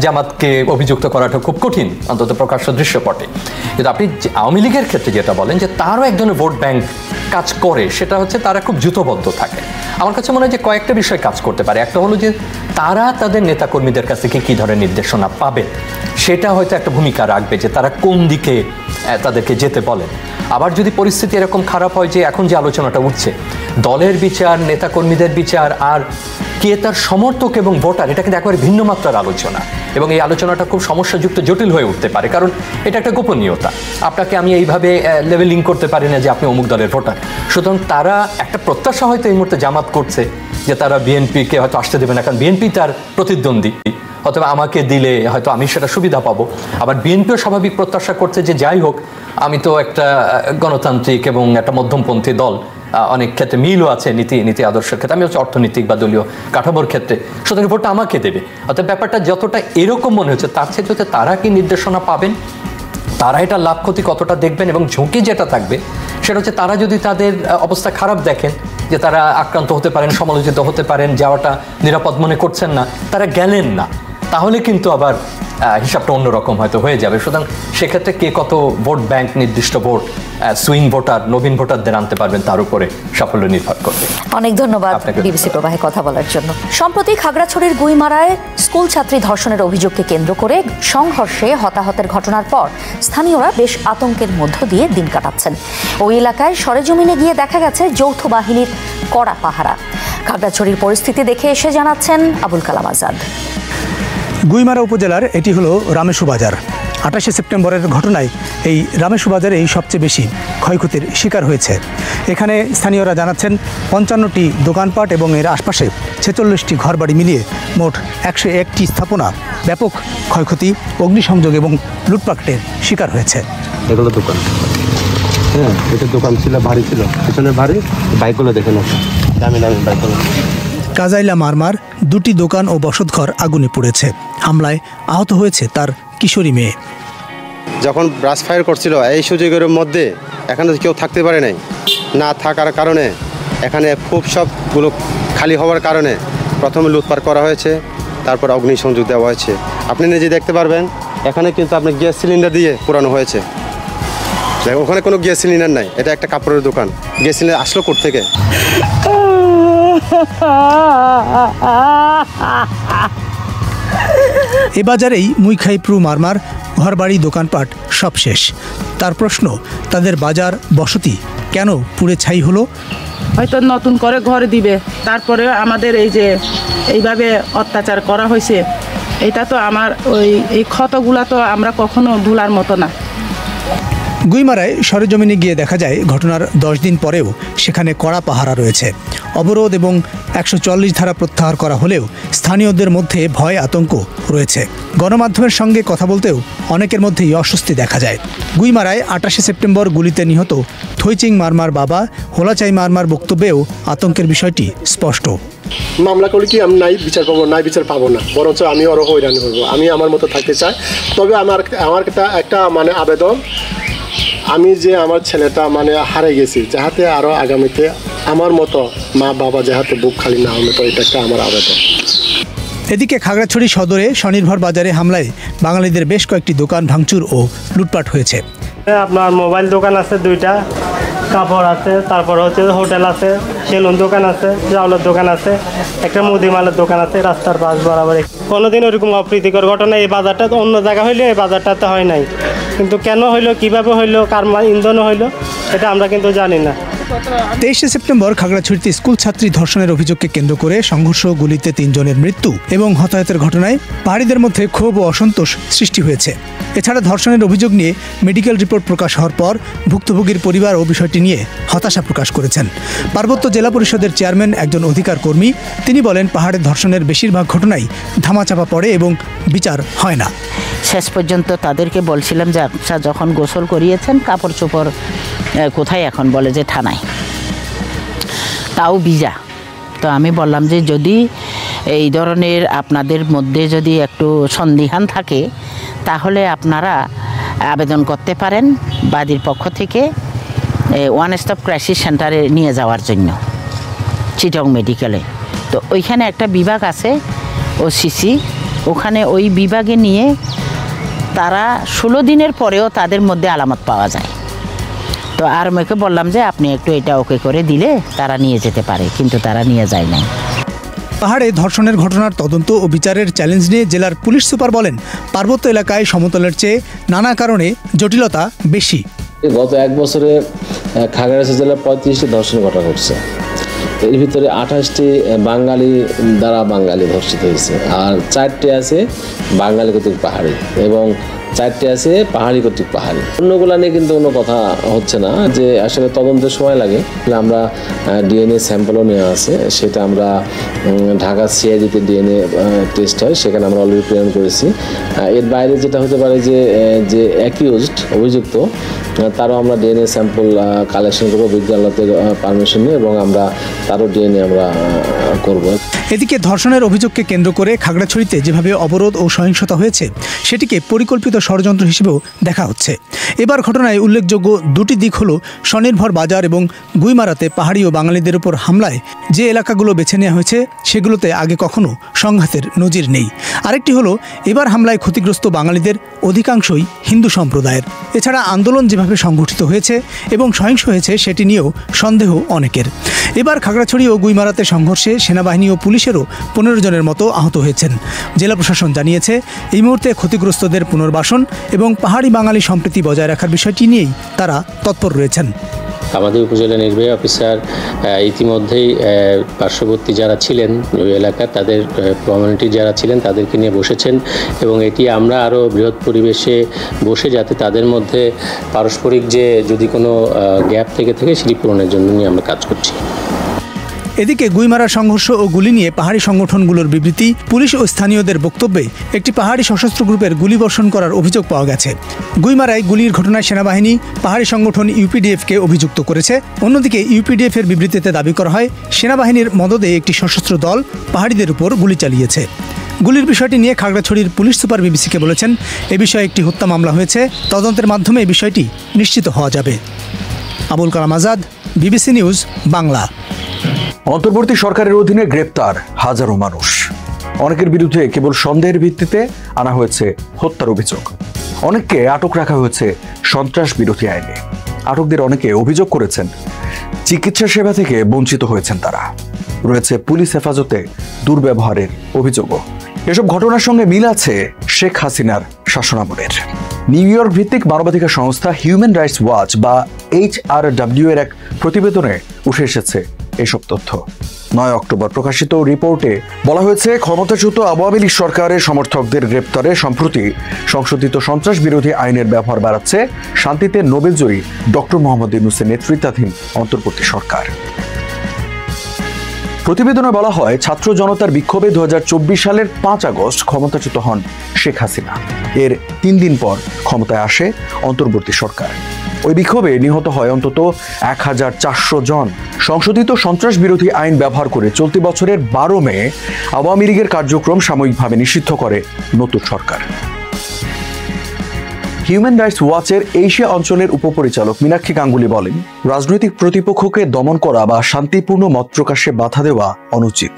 জামাতকে অভিযুক্ত করাটা খুব কঠিন, অন্তত প্রকাশ্য দৃশ্যপটে। কিন্তু আপনি আওয়ামী লীগের ক্ষেত্রে যেটা বলেন যে তারও এক ধরনের ভোট ব্যাংক কাজ করে, সেটা হচ্ছে তারা খুব জুতোবদ্ধ থাকে। আমার কাছে মনে হয় যে কয়েকটা বিষয় কাজ করতে পারে। একটা হলো যে তারা তাদের নেতাকর্মীদের কাছ থেকে কী ধরনের নির্দেশনা পাবে, সেটা হয়তো একটা ভূমিকা রাখবে যে তারা কোন দিকে তাদেরকে যেতে বলেন। আবার যদি পরিস্থিতি এরকম খারাপ হয় যে এখন যে আলোচনাটা উঠছে, দলের বিচার, নেতাকর্মীদের বিচার, আর কে তার সমর্থক এবং ভোটার, এটা কিন্তু একেবারে ভিন্ন মাত্রার আলোচনা, এবং এই আলোচনাটা খুব সমস্যাযুক্ত, জটিল হয়ে উঠতে পারে, কারণ এটা একটা গোপনীয়তা। আপনাকে আমি এইভাবে লেভেলিং করতে পারি না যে আপনি অমুক দলের ভোটার। সুতরাং তারা একটা প্রত্যাশা হয়তো এই মুহূর্তে জামাত করছে যে তারা বিএনপিকে হয়তো আসতে দেবে না, কারণ বিএনপি তার প্রতিদ্বন্দ্বী, অথবা আমাকে দিলে হয়তো আমি সেটা সুবিধা পাবো। আবার বিএনপিও স্বাভাবিক প্রত্যাশা করছে যে যাই হোক, আমি তো একটা গণতান্ত্রিক এবং একটা মধ্যমপন্থী দল, অনেক ক্ষেত্রে মিলও আছে নীতি আদর্শের ক্ষেত্রে, আমি হচ্ছে অর্থনৈতিক বা দলীয় কাঠামোর ক্ষেত্রে, সুতরাং ভোটটা আমাকে দেবে। অর্থাৎ ব্যাপারটা যতটা এরকম মনে হচ্ছে, তার চেয়ে হচ্ছে তারা কি নির্দেশনা পাবেন, তারা এটা লাভ ক্ষতি কতটা দেখবেন, এবং ঝুঁকি যেটা থাকবে সেটা হচ্ছে তারা যদি তাদের অবস্থা খারাপ দেখেন, যে তারা আক্রান্ত হতে পারেন, সমালোচিত হতে পারেন, যাওয়াটা নিরাপদ মনে করছেন না, তারা গেলেন না, তাহলে কিন্তু আবার হিসাবটা অন্যরকম হয়তো হয়ে যাবে। সুতরাং সেক্ষেত্রে কে কত ভোট ব্যাংক, নির্দিষ্ট ভোট, সুইং ভোটার, নবীন ভোটারদের আনতে পারবেন, তার উপরে সাফল্য নির্ভর করবে। অনেক ধন্যবাদ বিবিসি প্রবাহে কথা বলার জন্য। সম্প্রতি খাগড়াছড়ির গুইমারায় স্কুল ছাত্রী ধর্ষণের অভিযোগকে কেন্দ্র করে সংঘর্ষে হতাহতের ঘটনার পর স্থানীয়রা বেশ আতঙ্কের মধ্য দিয়ে দিন কাটাচ্ছেন। ওই এলাকায় সরেজমিনে গিয়ে দেখা গেছে যৌথ বাহিনীর কড়া পাহারা। খাগড়াছড়ির পরিস্থিতি দেখে এসে জানাচ্ছেন আবুল কালাম আজাদ। গুইমারা উপজেলার এটি হলো রামেশু বাজার। 28 সেপ্টেম্বরের ঘটনায় এই রামেশু বাজারে সবচেয়ে বেশি ক্ষয়ক্ষতির শিকার হয়েছে। এখানে স্থানীয়রা জানাচ্ছেন 55টি দোকানপাট এবং এর আশপাশে 46টি ঘরবাড়ি মিলিয়ে মোট 101টি স্থাপনা ব্যাপক ক্ষয়ক্ষতি, অগ্নিসংযোগ এবং লুটপাটের শিকার হয়েছে। এগুলো দোকান, হ্যাঁ, এটা দোকান ছিল, বাড়ি ছিল, পিছনের বাড়ি, বাইকগুলো দেখে না, দামি দামি বাইকগুলো। কাজাইলা মারমার 2টি দোকান ও বসতঘর আগুনে পুড়েছে। হামলায় আহত হয়েছে তার কিশোরী মেয়ে। যখন ব্রাশ ফায়ার করছিল এই সুযোগের মধ্যে এখানে কেউ থাকতে পারে নাই, না থাকার কারণে এখানে খুব সবগুলো খালি হওয়ার কারণে প্রথমে লুটপাট করা হয়েছে, তারপর অগ্নিসংযোগ দেওয়া হয়েছে। আপনি নিজে দেখতে পারবেন এখানে কিন্তু আপনি গ্যাস সিলিন্ডার দিয়ে পোড়ানো হয়েছে। ওখানে কোনো গ্যাস সিলিন্ডার নাই, এটা একটা কাপড়ের দোকান। গ্যাস সিলিন্ডার আসলো কোত্থেকে? এ বাজারেই মুইখাইপ্রু মারমার ঘরবাড়ি দোকানপাট সব শেষ। তার প্রশ্ন, তাদের বাজার বসতি কেন পুড়ে ছাই হলো? হয়তো নতুন করে ঘর দিবে, তারপরে আমাদের এই যে এইভাবে অত্যাচার করা হয়েছে, এটা তো আমার এই ক্ষতগুলা তো আমরা কখনো ভুলার মতো না। গুইমারায় সরেজমিনে গিয়ে দেখা যায় ঘটনার 10 দিন পরেও সেখানে কড়া পাহারা রয়েছে। অবরোধ এবং 144 ধারা প্রত্যাহার করা হলেও স্থানীয়দের মধ্যে ভয় আতঙ্ক রয়েছে। গণমাধ্যমের সঙ্গে কথা বলতেও অনেকের মধ্যেই অস্বস্তি দেখা যায়। গুইমারায় 28 সেপ্টেম্বর গুলিতে নিহত থইচিং মারমার বাবা হোলাচাই মারমার বক্তব্যেও আতঙ্কের বিষয়টি স্পষ্ট। মামলা করলে কি আমি নাই বিচার পাবো, নাই বিচার পাবো না, বরঞ্চ আমি আরও হয়রানি করবো। আমি আমার মতো থাকতে চাই। তবে আমার একটা আবেদন, আমি যে আমার ছেলেটা হারে গেছি, যাহাতে আরও আগামীতে আমার মতো মা বাবা যাহাতে বুক খালি না হলে, তো এটা একটা আমার আবেদন। এদিকে খাগড়াছড়ি সদরে স্বনির্ভর বাজারে হামলায় বাঙালিদের বেশ কয়েকটি দোকান ভাঙচুর ও লুটপাট হয়েছে। আপনার মোবাইল দোকান আছে 2টা, কাপড় আছে, তারপর হোটেল আছে, সেলুন দোকান আছে, চাউলের দোকান আছে, একটা মুদিমালের দোকান আছে রাস্তার পাশ বরাবর। কোনোদিন ওরকম অপ্রীতিকর ঘটনা এই বাজারটা অন্য জায়গা হইলে এই বাজারটাতে হয় নাই, কিন্তু কেন হইলো, কিভাবে হইলো, কার ইন্ধন হইলো, এটা আমরা কিন্তু জানি না। 23 সেপ্টেম্বর খাগড়াছড়িতে স্কুল ছাত্রী ধর্ষণের অভিযোগকে কেন্দ্র করে সংঘর্ষ, গুলিতে 3 জনের মৃত্যু এবং হতাহতের ঘটনায় পাহাড়িদের মধ্যে ক্ষোভ ও অসন্তোষ সৃষ্টি হয়েছে। এছাড়া ধর্ষণের অভিযোগ নিয়ে মেডিকেল রিপোর্ট প্রকাশ হওয়ার পর ভুক্তভোগীর পরিবার ও বিষয়টি নিয়ে হতাশা প্রকাশ করেছেন পার্বত্য জেলা পরিষদের চেয়ারম্যান, একজন অধিকার কর্মী। তিনি বলেন, পাহাড়ের ধর্ষণের বেশিরভাগ ঘটনাই ধামাচাপা পড়ে এবং বিচার হয় না। শেষ পর্যন্ত তাদেরকে বলছিলাম যে আচ্ছা, যখন গোসল করিয়েছেন কাপড় চোপড় কোথায়, এখন বলে যে থানায়, তাও ভিজা। তো আমি বললাম যে যদি এই ধরনের আপনাদের মধ্যে যদি একটু সন্দিহান থাকে তাহলে আপনারা আবেদন করতে পারেন বাদীর পক্ষ থেকে ওয়ান স্টপ ক্রাইসিস সেন্টারে নিয়ে যাওয়ার জন্য, চিটং মেডিকেলে। তো ওইখানে একটা বিভাগ আছে OCC, ওখানে ওই বিভাগে নিয়ে তারা 16 দিনের পরেও তাদের মধ্যে আলামত পাওয়া যায়। তো আর মেয়েকে বললাম যে আপনি একটু এটা ওকে করে দিলে তারা নিয়ে যেতে পারে, কিন্তু তারা নিয়ে যায় নাই। পাহাড়ে ধর্ষণের ঘটনার তদন্ত ও বিচারের চ্যালেঞ্জ নিয়ে জেলার পুলিশ সুপার বলেন, পার্বত্য এলাকায় সমতলের চেয়ে নানা কারণে জটিলতা বেশি। গত 1 বছরে খাগড়াছড়ি জেলার 35টি ধর্ষণ ঘটনা ঘটছে। এর ভিতরে 28টি বাঙালি দ্বারা বাঙালি ধর্ষিত হয়েছে, আর 4টি আছে বাঙালি কর্তৃক পাহাড়ি এবং 4টি আছে পাহাড়ি কর্তৃক পাহাড়ি। অন্যগুলা নিয়ে কিন্তু কোনো কথা হচ্ছে না, যে আসলে তদন্তের সময় লাগে। আমরা DNA স্যাম্পলও নেওয়া আছে, সেটা আমরা ঢাকা CID-তে DNA টেস্ট হয়, সেখানে আমরা অলরেডি প্রেরণ করেছি। এর বাইরে যেটা হতে পারে যে অ্যাকিউজড, অভিযুক্ত, তারও আমরা DNA স্যাম্পল কালেকশন করবো বিদ্যালয়ের পারমিশন নিয়ে, এবং আমরা তারও DNA আমরা করব। এদিকে ধর্ষণের অভিযোগকে কেন্দ্র করে খাগড়াছড়িতে যেভাবে অবরোধ ও সহিংসতা হয়েছে সেটিকে পরিকল্পিত ষড়যন্ত্র হিসেবেও দেখা হচ্ছে। এবার ঘটনায় উল্লেখযোগ্য 2টি দিক হলো স্বনির্ভর বাজার এবং গুইমারাতে পাহাড়ি ও বাঙালিদের উপর হামলায় যে এলাকাগুলো বেছে নেওয়া হয়েছে সেগুলোতে আগে কখনো সংঘাতের নজির নেই। আরেকটি হলো এবার হামলায় ক্ষতিগ্রস্ত বাঙালিদের অধিকাংশই হিন্দু সম্প্রদায়ের। এছাড়া আন্দোলন যেভাবে সংগঠিত হয়েছে এবং সহিংস হয়েছে সেটি নিয়েও সন্দেহ অনেকের। এবার খাগড়াছড়ি ও গুইমারাতে সংঘর্ষে সেনাবাহিনী ও পুলিশেরও 15 জনের মতো আহত হয়েছেন। জেলা প্রশাসন জানিয়েছে এই মুহূর্তে ক্ষতিগ্রস্তদের পুনর্বাসন এবং পাহাড়ি বাঙালি সম্প্রীতি বজায় রাখার বিষয়টি নিয়েই তারা তৎপর রয়েছেন। আমাদের উপজেলা নির্বাহী অফিসার ইতিমধ্যেই পার্শ্ববর্তী যারা ছিলেন ওই এলাকার তাদের কমিউনিটি যারা ছিলেন তাদেরকে নিয়ে বসেছেন, এবং এটি আমরা আরও বৃহৎ পরিবেশে বসে যাতে তাদের মধ্যে পারস্পরিক যে যদি কোনো গ্যাপ থেকে থাকে সেটি পূরণের জন্য নিয়ে আমরা কাজ করছি। এদিকে গুইমারা সংঘর্ষ ও গুলি নিয়ে পাহাড়ি সংগঠনগুলোর বিবৃতি, পুলিশ ও স্থানীয়দের বক্তব্যে একটি পাহাড়ি সশস্ত্র গ্রুপের গুলিবর্ষণ করার অভিযোগ পাওয়া গেছে। গুইমারায় গুলির ঘটনায় সেনাবাহিনী পাহাড়ি সংগঠন UPDF-কে অভিযুক্ত করেছে। অন্যদিকে UPDF-এর বিবৃতিতে দাবি করা হয় সেনাবাহিনীর মদদে একটি সশস্ত্র দল পাহাড়িদের উপর গুলি চালিয়েছে। গুলির বিষয়টি নিয়ে খাগড়াছড়ির পুলিশ সুপার BBC-কে বলেছেন, এ বিষয়ে একটি হত্যা মামলা হয়েছে, তদন্তের মাধ্যমে এই বিষয়টি নিশ্চিত হওয়া যাবে। Abul Kalam Azad, BBC news Bangla. অন্তর্বর্তী সরকারের অধীনে গ্রেপ্তার হাজারো মানুষ। অনেকের বিরুদ্ধে কেবল সন্দেহের ভিত্তিতে আনা হয়েছে হত্যার অভিযোগ। অনেককে আটক রাখা হয়েছে সন্ত্রাস বিরোধী আইনে। আটকদের অনেকে অভিযোগ করেছেন চিকিৎসা সেবা থেকে বঞ্চিত হয়েছেন তারা। রয়েছে পুলিশ হেফাজতে দুর্ব্যবহারের অভিযোগও। এসব ঘটনার সঙ্গে মিল আছে শেখ হাসিনার শাসনামলের। নিউ ইয়র্ক ভিত্তিক মানবাধিকার সংস্থা হিউম্যান রাইটস ওয়াচ বা HRW এর এক প্রতিবেদনে উঠে এসেছে এসব তথ্য। 9 অক্টোবর প্রকাশিত রিপোর্টে বলা হয়েছে, ক্ষমতাচ্যুত আওয়ামী লীগ সরকারের সমর্থকদের গ্রেপ্তারে সম্প্রতি সংশোধিত সন্ত্রাস বিরোধী আইনের ব্যবহার বাড়াচ্ছে শান্তিতে নোবেলজয়ী ডক্টর মোহাম্মদ ইউনূসের নেতৃত্বাধীন অন্তর্বর্তী সরকার। প্রতিবেদনে বলা হয়, ছাত্র জনতার বিক্ষোভে 2024 সালের 5 আগস্ট ক্ষমতাচ্যুত হন শেখ হাসিনা। এর 3 দিন পর ক্ষমতায় আসে অন্তর্বর্তী সরকার। ওই বিক্ষোভে নিহত হয় অন্তত 1400 জন। সংশোধিত সন্ত্রাস বিরোধী আইন ব্যবহার করে চলতি বছরের 12 মে আওয়ামী লীগের কার্যক্রম সাময়িকভাবে নিষিদ্ধ করে নতুন সরকার। হিউম্যান রাইটস ওয়াচের এশিয়া অঞ্চলের উপপরিচালক মীনাক্ষী গাঙ্গুলি বলেন, রাজনৈতিক প্রতিপক্ষকে দমন করা বা শান্তিপূর্ণ মত প্রকাশে বাধা দেওয়া অনুচিত।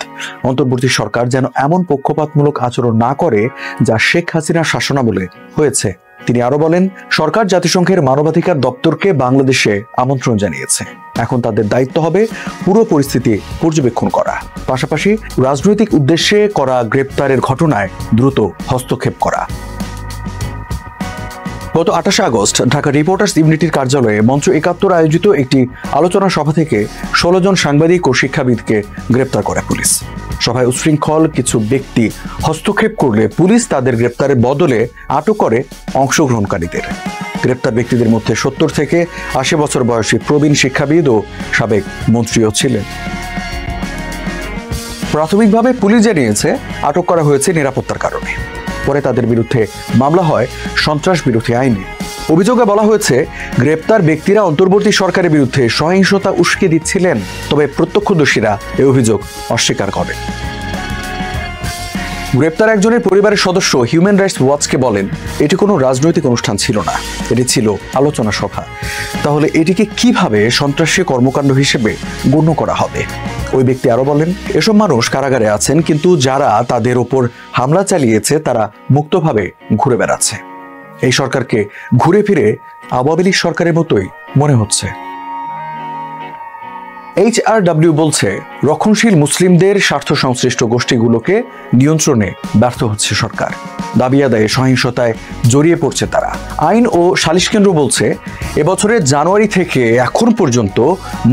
অন্তর্বর্তী সরকার যেন এমন পক্ষপাতমূলক আচরণ না করে যা শেখ হাসিনার শাসনামলে হয়েছে। তিনি আরো বলেন, সরকার জাতিসংঘের মানবাধিকার দপ্তরকে বাংলাদেশে আমন্ত্রণ জানিয়েছে। এখন তাদের দায়িত্ব হবে পুরো পরিস্থিতি পর্যবেক্ষণ করা, পাশাপাশি রাজনৈতিক উদ্দেশ্যে করা গ্রেপ্তারের ঘটনায় দ্রুত হস্তক্ষেপ করা। গত 28 আগস্ট ঢাকা রিপোর্টার্স ইউনিটির কার্যালয়ে মঞ্চ 71 আয়োজিত একটি আলোচনা সভা থেকে 16 জন সাংবাদিক ও শিক্ষাবিদকে গ্রেপ্তার করে পুলিশ। সভায় উচ্ছৃঙ্খল কিছু ব্যক্তি হস্তক্ষেপ করলে পুলিশ তাদের গ্রেপ্তারের বদলে আটক করে অংশগ্রহণকারীদের। গ্রেপ্তার ব্যক্তিদের মধ্যে 70 থেকে 80 বছর বয়সী প্রবীণ শিক্ষাবিদ ও সাবেক মন্ত্রীও ছিলেন। প্রাথমিকভাবে পুলিশ জানিয়েছে আটক করা হয়েছে নিরাপত্তার কারণে। পরে তাদের বিরুদ্ধে মামলা হয় সন্ত্রাস বিরোধী আইনে। অভিযোগে বলা হয়েছে, গ্রেপ্তার ব্যক্তিরা অন্তর্বর্তী সরকারের বিরুদ্ধে সহিংসতা উস্কে দিচ্ছিলেন। তবে প্রত্যক্ষদর্শীরা এই অভিযোগ অস্বীকার করেন। গ্রেপ্তার একজনের পরিবারের সদস্য হিউম্যান রাইটস ওয়াচকে বলেন, এটি কোনো রাজনৈতিক অনুষ্ঠান ছিল না, এটি ছিল আলোচনা সভা। তাহলে এটিকে কিভাবে সন্ত্রাসী কর্মকাণ্ড হিসেবে গণ্য করা হবে? ওই ব্যক্তি আরো বলেন, এসব মানুষ কারাগারে আছেন, কিন্তু যারা তাদের ওপর হামলা চালিয়েছে তারা মুক্তভাবে ঘুরে বেড়াচ্ছে। এই সরকারকে ঘুরে ফিরে আওয়ামী লীগ সরকারের মতোই মনে হচ্ছে। HRW বলছে, রক্ষণশীল মুসলিমদের স্বার্থ সংশ্লিষ্ট গোষ্ঠীগুলোকে নিয়ন্ত্রণে ব্যর্থ হচ্ছে সরকার। দাবি আদায়ে সহিংসতায় জড়িয়ে পড়ছে তারা। আইন ও সালিশ কেন্দ্র বলছে, এবছরের জানুয়ারি থেকে এখন পর্যন্ত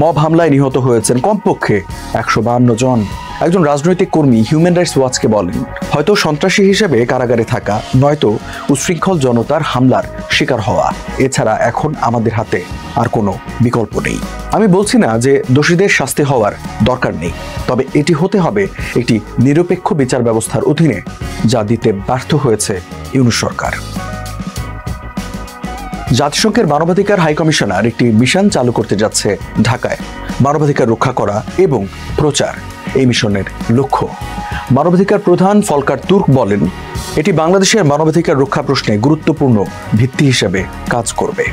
মব হামলায় নিহত হয়েছেন কমপক্ষে 152 জন। একজন রাজনৈতিক কর্মী হিউম্যান রাইটস ওয়াচকে বলেন, হয়তো সন্ত্রাসী হিসেবে কারাগারে থাকা, নয়তো উচ্ছৃঙ্খল জনতার হামলার শিকার হওয়া। এছাড়া এখন আমাদের হাতে আর কোনো বিকল্প নেই। আমি বলছি না যে দোষীদের শাস্তি হওয়ার দরকার নেই, তবে এটি হতে হবে একটি নিরপেক্ষ বিচার ব্যবস্থার অধীনে, যা দিতে ব্যর্থ হয়েছে ইউনূস সরকার। জাতিসংঘের মানবাধিকার হাই কমিশনার একটি মিশন চালু করতে যাচ্ছে ঢাকায়। মানবাধিকার রক্ষা করা এবং প্রচার এই মিশনের লক্ষ্য। মানবাধিকার প্রধান ফলকার তুর্ক বলেন, এটি বাংলাদেশের মানবাধিকার রক্ষা প্রশ্নে গুরুত্বপূর্ণ ভিত্তি হিসেবে কাজ করবে।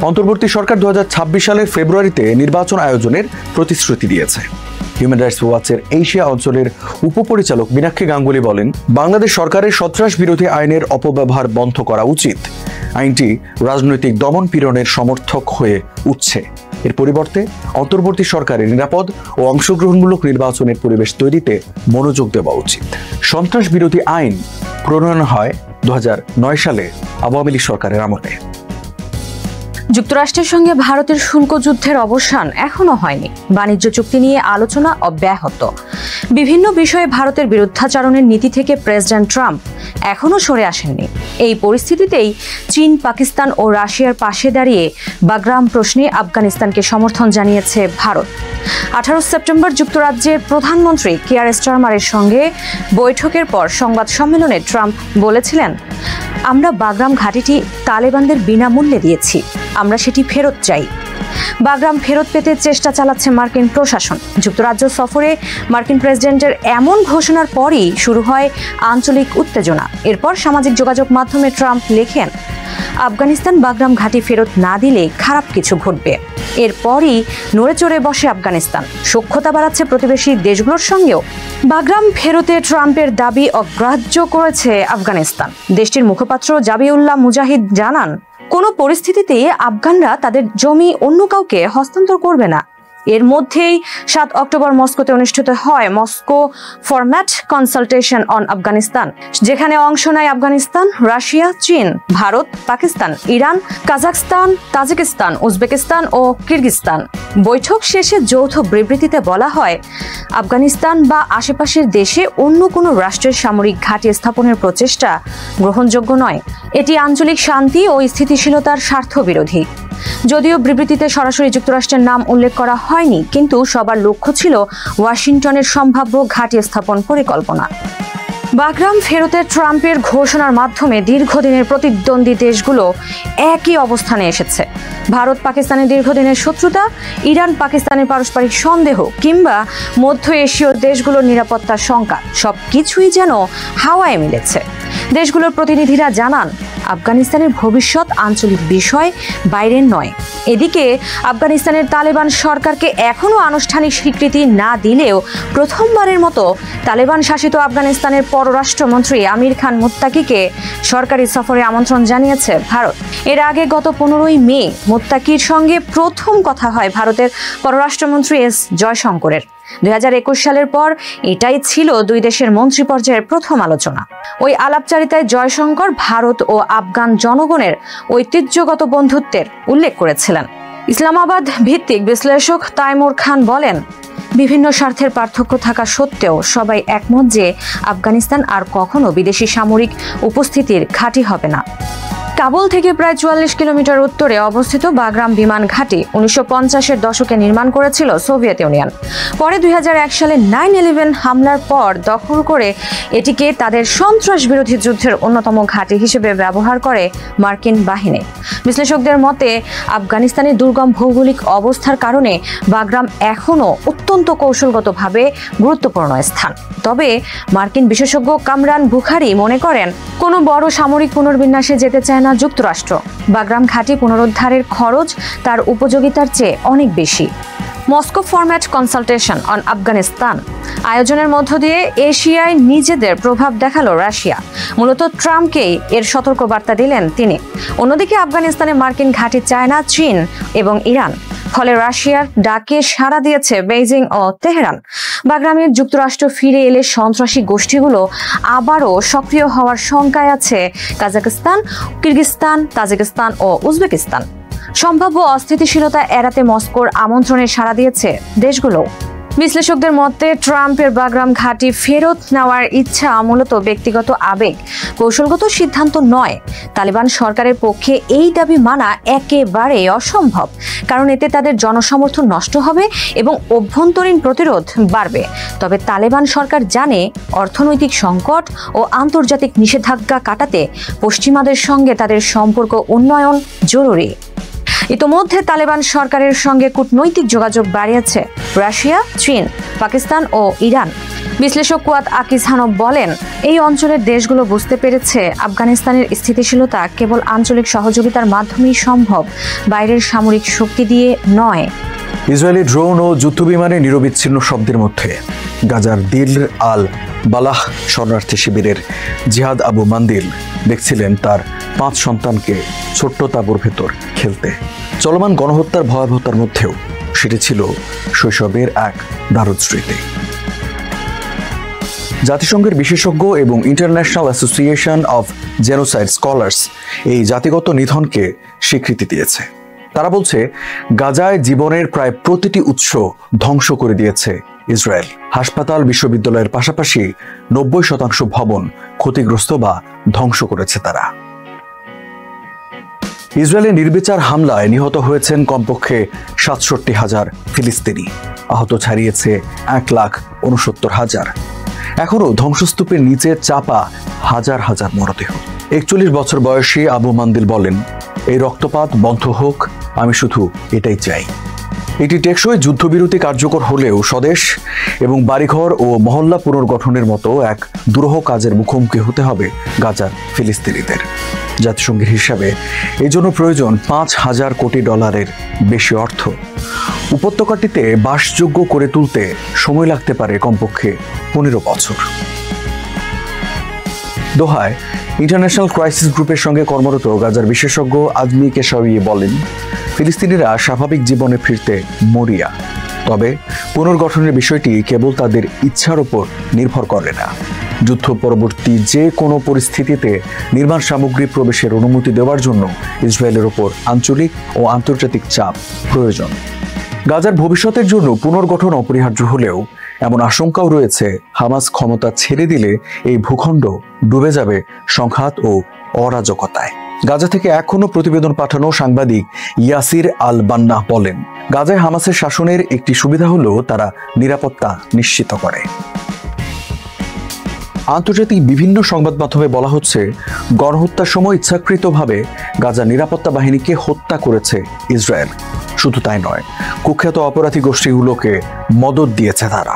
অন্তর্বর্তী সরকার 2026 সালের ফেব্রুয়ারিতে নির্বাচন আয়োজনের প্রতিশ্রুতি দিয়েছে। হিউম্যান রাইটস ওয়াচের এশিয়া অঞ্চলের উপপরিচালক মীনাক্ষী গাঙ্গুলি বলেন, বাংলাদেশ সরকারের সন্ত্রাস বিরোধী আইনের অপব্যবহার বন্ধ করা উচিত। আইনটি রাজনৈতিক দমন পীড়নের সমর্থক হয়ে উঠছে। এর পরিবর্তে অন্তর্বর্তী সরকারের নিরাপদ ও অংশগ্রহণমূলক নির্বাচনের পরিবেশ তৈরিতে মনোযোগ দেওয়া উচিত। সন্ত্রাস বিরোধী আইন প্রণয়ন হয় 2009 সালে আওয়ামী লীগ সরকারের আমলে। যুক্তরাষ্ট্রের সঙ্গে ভারতের শুল্ক যুদ্ধের অবসান এখনো হয়নি। বাণিজ্য চুক্তি নিয়ে আলোচনা অব্যাহত। বিভিন্ন বিষয়ে ভারতের বিরুদ্ধাচরণের নীতি থেকে প্রেসিডেন্ট ট্রাম্প এখনো সরে আসেননি। এই পরিস্থিতিতেই চীন, পাকিস্তান ও রাশিয়ার পাশে দাঁড়িয়ে বাগরাম প্রশ্নে আফগানিস্তানকে সমর্থন জানিয়েছে ভারত। 18 সেপ্টেম্বর যুক্তরাজ্যের প্রধানমন্ত্রী কিয়ার স্টারমারের সঙ্গে বৈঠকের পর সংবাদ সম্মেলনে ট্রাম্প বলেছিলেন, আমরা বাগরাম ঘাঁটিটি তালেবানদের বিনামূল্যে দিয়েছি, আমরা সেটি ফেরত চাই। বাগরাম ফেরত পেতে চেষ্টা চালাচ্ছে মার্কিন প্রশাসন। যুক্তরাজ্য সফরে মার্কিন প্রেসিডেন্টের এমন ঘোষণার পরই শুরু হয় আঞ্চলিক উত্তেজনা। এরপর সামাজিক যোগাযোগ মাধ্যমে ট্রাম্প লেখেন, আফগানিস্তান বাগরাম ঘাঁটি ফেরত না দিলে খারাপ কিছু ঘটবে। এরপরই নড়ে চড়ে বসে আফগানিস্তান, সখ্যতা বাড়াচ্ছে প্রতিবেশী দেশগুলোর সঙ্গেও। বাগরাম ফেরতে ট্রাম্পের দাবি অগ্রাহ্য করেছে আফগানিস্তান। দেশটির মুখপাত্র জাবিউল্লাহ মুজাহিদ জানান, কোনো পরিস্থিতিতে আফগানরা তাদের জমি অন্য কাউকে হস্তান্তর করবে না। এর মধ্যেই 7 অক্টোবর মস্কোতে অনুষ্ঠিত হয় Moscow format consultation on Afghanistan, যেখানে অংশ নেয় আফগানিস্তান, রাশিয়া, চীন, Bharat, Pakistan, Iran, Kazakhstan, Tajikistan, Uzbekistan ও কিরগিজস্তান। বৈঠক শেষে যৌথ বিবৃতিতে বলা হয়, আফগানিস্তান বা আশেপাশের দেশে অন্য কোনো রাষ্ট্রের সামরিক ঘাঁটি স্থাপনের প্রচেষ্টা গ্রহণযোগ্য নয়। এটি আঞ্চলিক শান্তি ও স্থিতিশীলতার স্বার্থ বিরোধী। যদিও বিবৃতিতে সরাসরি যুক্তরাষ্ট্রের নাম উল্লেখ করা হয়নি, কিন্তু সবার লক্ষ্য ছিল ওয়াশিংটনের সম্ভাব্য ঘাঁটি স্থাপন পরিকল্পনা। বাগরাম ফেরতের ট্রাম্পের ঘোষণার মাধ্যমে দীর্ঘদিনের প্রতিদ্বন্দ্বী দেশগুলো একই অবস্থানে এসেছে। ভারত পাকিস্তানের দীর্ঘদিনের শত্রুতা, ইরান পাকিস্তানের পারস্পরিক সন্দেহ কিংবা মধ্য এশীয় দেশগুলোর নিরাপত্তার শঙ্কা সবকিছুই যেন হাওয়ায় মিলেছে। দেশগুলোর প্রতিনিধিরা জানান, আফগানিস্তানের ভবিষ্যৎ আঞ্চলিক বিষয়, বাইরের নয়। এদিকে আফগানিস্তানের তালেবান সরকারকে এখনও আনুষ্ঠানিক স্বীকৃতি না দিলেও প্রথমবারের মতো তালেবান শাসিত আফগানিস্তানের পররাষ্ট্রমন্ত্রী আমির খান মুত্তাকিকে সরকারি সফরে আমন্ত্রণ জানিয়েছে ভারত। এর আগে গত 15ই মে মুত্তাকির সঙ্গে প্রথম কথা হয় ভারতের পররাষ্ট্রমন্ত্রী এস জয়শঙ্করের। 2021 সালের পর এটাই ছিল দুই দেশের মন্ত্রী পর্যায়ের প্রথম আলোচনা। ওই আলাপচারিতায় জয়শঙ্কর ভারত ও আফগান জনগণের ঐতিহ্যগত বন্ধুত্বের উল্লেখ করেছিলেন। ইসলামাবাদ ভিত্তিক বিশ্লেষক তাইমুর খান বলেন, বিভিন্ন স্বার্থের পার্থক্য থাকা সত্ত্বেও সবাই একমত যে আফগানিস্তান আর কখনো বিদেশি সামরিক উপস্থিতির ঘাঁটি হবে না। কাবুল থেকে প্রায় 44 কিলোমিটার উত্তরে অবস্থিত বাগরাম বিমান ঘাঁটি 1950-এর দশকে নির্মাণ করেছিল সোভিয়েত ইউনিয়ন। পরে 2001 সালে 9/11 হামলার পর দখল করে এটিকে তাদের সন্ত্রাস বিরোধী যুদ্ধের অন্যতম ঘাঁটি হিসেবে ব্যবহার করে মার্কিন বাহিনী। বিশ্লেষকদের মতে, আফগানিস্তানের দুর্গম ভৌগোলিক অবস্থার কারণে বাগরাম এখনও অত্যন্ত কৌশলগতভাবে গুরুত্বপূর্ণ স্থান। তবে মার্কিন বিশেষজ্ঞ কামরান বুখারি মনে করেন, কোনো বড় সামরিক পুনর্বিন্যাসে যেতে চায় না যুক্তরাষ্ট্র। বাগরাম ঘাঁটি পুনরুদ্ধারের খরচ তার উপযোগিতার চেয়ে অনেক বেশি। Moscow format consultation on Afghanistan আয়োজনের মধ্য দিয়ে এশিয়ায় নিজেদের প্রভাব দেখালো রাশিয়া। মূলত ট্রাম্পকেই এর সতর্কবার্তা দিলেন তিনি। অন্যদিকে আফগানিস্তানে মার্কিন ঘাঁটি চায় না চীন এবং ইরান। ফলে রাশিয়ার ডাকে সাড়া দিয়েছে বেইজিং ও তেহরান। বাগরামে যুক্তরাষ্ট্র ফিরে এলে সন্ত্রাসী গোষ্ঠীগুলো আবারও সক্রিয় হওয়ার শঙ্কায় আছে কাজাখস্তান, কিরগিজস্তান, তাজিকিস্তান ও উজবেকিস্তান। সম্ভাব্য অস্থিতিশীলতা এড়াতে মস্কোর আমন্ত্রণে সাড়া দিয়েছে দেশগুলো। বিশ্লেষকদের মতে, ট্রাম্পের বাগরাম ঘাঁটি ফেরত নেওয়ার ইচ্ছা মূলত ব্যক্তিগত আবেগ, কৌশলগত সিদ্ধান্ত নয়। তালেবান সরকারের পক্ষে এই দাবি মানা একেবারে অসম্ভব, কারণ এতে তাদের জনসমর্থন নষ্ট হবে এবং অভ্যন্তরীণ প্রতিরোধ বাড়বে। তবে তালেবান সরকার জানে, অর্থনৈতিক সংকট ও আন্তর্জাতিক নিষেধাজ্ঞা কাটাতে পশ্চিমাদের সঙ্গে তাদের সম্পর্ক উন্নয়ন জরুরি। ইতোমধ্যে তালেবান সরকারের সঙ্গে কূটনৈতিক যোগাযোগ বাড়িয়েছে রাশিয়া, চীন, পাকিস্তান ও ইরান। বিশ্লেষক কুয়াত আকিজহানব বলেন, এই অঞ্চলের দেশগুলো বুঝতে পেরেছে আফগানিস্তানের স্থিতিশীলতা কেবল আঞ্চলিক সহযোগিতার মাধ্যমেই সম্ভব, বাইরের সামরিক শক্তি দিয়ে নয়। ইসরায়েলি ড্রোন ও যুদ্ধবিমানে নিরবিচ্ছিন্ন শব্দের মধ্যে গাজার দিল আল বালাহ শরণার্থী শিবিরের জিহাদ আবু মান্দিল দেখছিলেন তার 5 সন্তানকে ছোট্ট তাঁবুর ভেতর খেলতে। চলমান গণহত্যার ভয়াবহতার মধ্যেও সেটি ছিল শৈশবের এক দারুণ স্মৃতি। জাতিসংঘের বিশেষজ্ঞ এবং international association of genocide scholars এই জাতিগত নিধনকে স্বীকৃতি দিয়েছে। তারা বলছে, গাজায় জীবনের প্রায় প্রতিটি উৎস ধ্বংস করে দিয়েছে ইসরায়েল। হাসপাতাল, বিশ্ববিদ্যালয়ের পাশাপাশি 90% ভবন ক্ষতিগ্রস্ত বা ধ্বংস করেছে তারা। ইসরায়েলের নির্বিচার হামলায় নিহত হয়েছেন কমপক্ষে 67,000 ফিলিস্তিনি, আহত ছাড়িয়েছে 1,69,000। এখনও ধ্বংসস্তূপের নিচে চাপা হাজার হাজার মরদেহ। 41 বছর বয়সী আবু মান্দিল বলেন, এই রক্তপাত বন্ধ হোক, আমি শুধু এটাই চাই। এটি টেকসই যুদ্ধবিরতি কার্যকর হলেও স্বদেশ এবং বাড়িঘর ও মহল্লা পুনর্গঠনের মতো এক দুরূহ কাজের মুখোমুখি হতে হবে গাজার ফিলিস্তিনিদের। জাতিসংঘের হিসাবে এই জন্য প্রয়োজন $5,000 কোটি বেশি অর্থ। উপত্যকাটিতে বাসযোগ্য করে তুলতে সময় লাগতে পারে কমপক্ষে 15 বছর। দোহায় ইন্টারন্যাশনাল ক্রাইসিস গ্রুপের সঙ্গে কর্মরত গাজার বিশেষজ্ঞ আজমি কেশাওয়ি বলেন, ফিলিস্তিনিরা স্বাভাবিক জীবনে ফিরতে মরিয়া, তবে পুনর্গঠনের বিষয়টি কেবল তাদের ইচ্ছার উপর নির্ভর করে না। যুদ্ধ পরবর্তী যে কোনো পরিস্থিতিতে নির্মাণ সামগ্রী প্রবেশের অনুমতি দেওয়ার জন্য ইসরায়েলের ওপর আঞ্চলিক ও আন্তর্জাতিক চাপ প্রয়োজন। গাজার ভবিষ্যতের জন্য পুনর্গঠন অপরিহার্য হলেও এমন আশঙ্কাও রয়েছে, হামাস ক্ষমতা ছেড়ে দিলে এই ভূখণ্ড ডুবে যাবে সংঘাত ও অরাজকতায়। গাজা থেকে এখনো প্রতিবেদন পাঠানো সাংবাদিক ইয়াসির আল বান্না বলেন, গাজায় হামাসের শাসনের একটি সুবিধা হলো তারা নিরাপত্তা নিশ্চিত করে। আন্তর্জাতিক বিভিন্ন সংবাদ মাধ্যমে বলা হচ্ছে, গণহত্যার সময় ইচ্ছাকৃতভাবে গাজা নিরাপত্তা বাহিনীকে হত্যা করেছে ইসরায়েল। শুধু তাই নয়, কুখ্যাত অপরাধী গোষ্ঠীগুলোকে মদত দিয়েছে তারা,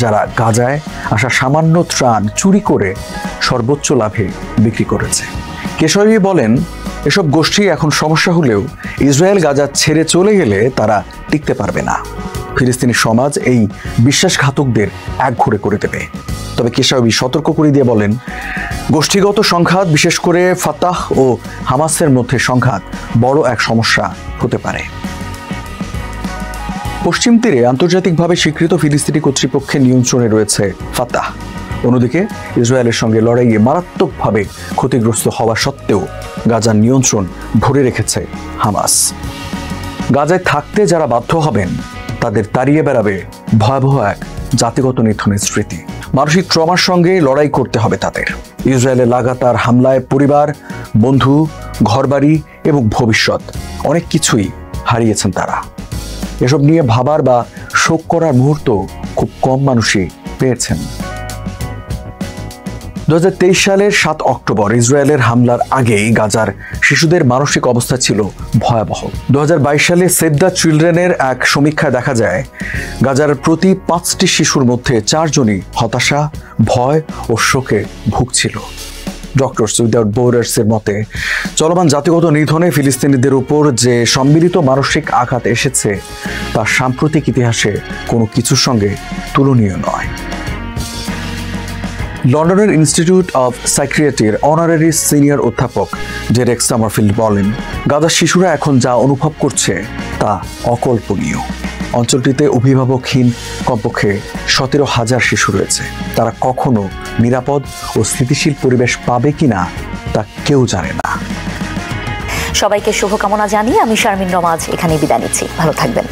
যারা গাজায় আসা সামান্য ত্রাণ চুরি করে সর্বোচ্চ লাভে বিক্রি করেছে। কেশাওয়ি বলেন, এসব গোষ্ঠী এখন সমস্যা হলেও ইসরায়েল গাজা ছেড়ে চলে গেলে তারা টিকতে পারবে না। ফিলিস্তিনি সমাজ এই বিশ্বাসঘাতকদের একঘরে করে দেবে। তবে কেশাওয়ি সতর্ক করে দিয়ে বলেন, গোষ্ঠীগত সংঘাত, বিশেষ করে ফাতাহ ও হামাসের মধ্যে সংঘাত বড় এক সমস্যা হতে পারে। পশ্চিম তীরে আন্তর্জাতিকভাবে স্বীকৃত ফিলিস্তিনি কর্তৃপক্ষের নিয়ন্ত্রণে রয়েছে ফাতাহ। অন্যদিকে ইসরায়েলের সঙ্গে লড়াইয়ে মারাত্মকভাবে ক্ষতিগ্রস্ত হওয়া সত্ত্বেও গাজার নিয়ন্ত্রণ ধরে রেখেছে হামাস। গাজায় থাকতে যারা বাধ্য হবেন তাদের তাড়িয়ে বেড়াবে ভয়াবহ এক জাতিগত নিধনের স্মৃতি। মানসিক ট্রমার সঙ্গে লড়াই করতে হবে তাদের। ইসরায়েলের লাগাতার হামলায় পরিবার, বন্ধু, ঘরবাড়ি এবং ভবিষ্যৎ অনেক কিছুই হারিয়েছেন তারা। এসব নিয়ে ভাবার বা শোক করার মুহূর্ত খুব কম মানুষই পেয়েছেন। 2023 সালের 7 অক্টোবর ইসরায়েলের হামলার আগেই গাজার শিশুদের মানসিক অবস্থা ছিল ভয়াবহ। 2022 সালে সেভ দ্য চিলড্রেনের এক সমীক্ষায় দেখা যায়, গাজার প্রতি 5টি শিশুর মধ্যে 4 জনই হতাশা, ভয় ও শোকে ভুগছিল। ডক্টরস উইদাউট বর্ডার্সের মতে, চলমান জাতিগত নিধনে ফিলিস্তিনিদের উপর যে সম্মিলিত মানসিক আঘাত এসেছে তা সাম্প্রতিক ইতিহাসে কোনো কিছুর সঙ্গে তুলনীয় নয়। লন্ডনের ইনস্টিটিউট অফ সাইকিয়াট্রির অনারারি সিনিয়র অধ্যাপক ডেরেক সামারফিল্ড বলেন, গাজার শিশুরা এখন যা অনুভব করছে তা অকল্পনীয়। অঞ্চলটিতে অভিভাবকহীন কমপক্ষে 17,000 শিশু রয়েছে। তারা কখনো নিরাপদ ও স্থিতিশীল পরিবেশ পাবে কিনা তা কেউ জানে না। সবাইকে শুভকামনা জানিয়ে আমি শারমিন রমাজ এখানে বিদায় নিচ্ছি। ভালো থাকবেন।